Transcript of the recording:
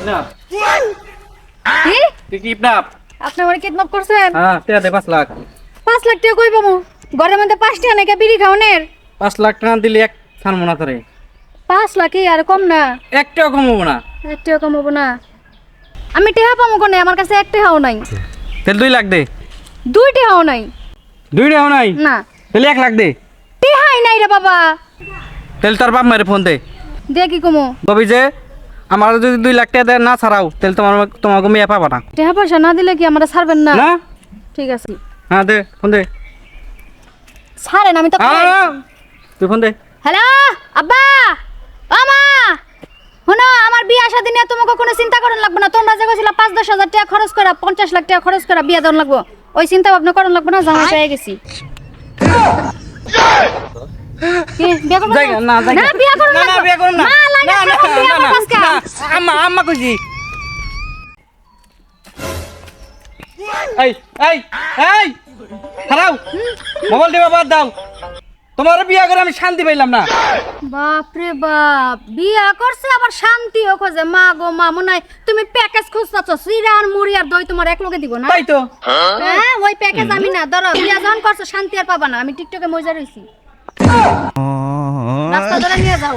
Kidnap কি kidnap আপনি আমার কিডন্যাপ করছেন? হ্যাঁ তে দে 5 লাখ 5 লাখ টাকা কই পামু? ঘরের মধ্যে 5 টাকা নাকি বিড়ি খাওনের? 5 লাখ টাকা দিলে এক ছাড়বো না তোরে 5 লাখই আর কম না। একটাও কম হবো না। 1 টাকা কম হবো না। আমি টাকা পামু কোনে? আমার কাছে 1 টাকাও নাই। তাহলে 2 লাখ দে। 2 টাকাও নাই। 2 টাকাও নাই? না তাহলে 1 লাখ দে। টাকাই নাই রে বাবা। তাহলে তোর বাপ মারে ফোন দে। দে কি কমু? ববি যে আমার যদি 2 লাখ টাকা না ছাড়াও তাহলে তোমাকে মেয়ে পাবা না। টাকা পয়সা না দিলে কি আমরা ছাড়বেন না? না ঠিক আছে। হ্যাঁ দে ফোন দে। ছাড়েন আমি তো তুই ফোন দে। হ্যালো আব্বা ও মা শোনো আমার বিয়া শাদী নিয়ে তোমাকে কোনো চিন্তা করেন লাগবে না। তোমরা যে কইছিলা 5-10 হাজার টাকা খরচ করা 50 লাখ টাকা খরচ করা বিয়া দেন লাগবো, ওই চিন্তা ভাবনা করেন লাগবে না। জামাই পেয়ে গেছি। কি বিয়া করব না না? বিয়া করব না না বিয়ে করুম না। না না বিয়া না করব আজকে। আম্মা কইছি। এই এই এই খারাও মোবাইল দিবা বাদ দাও। তোমার বিয়া করে আমি শান্তি পাইলাম না। বাপ রে বাপ, বিয়া করছে আবার শান্তিও খোঁজে। মা গো মা, মনে হয় তুমি প্যাকেজ খুঁজতাছো। সিরা আর মুড়ি আর দই তোমার এক লগে দিব না? তাই তো। হ্যাঁ ওই প্যাকেজ আমি না। ধরো বিয়া যখন করছো শান্তি আর পাবা না। আমি টিকটকে মজা রইছি। রাস্তা ধরে নিয়ে যাও।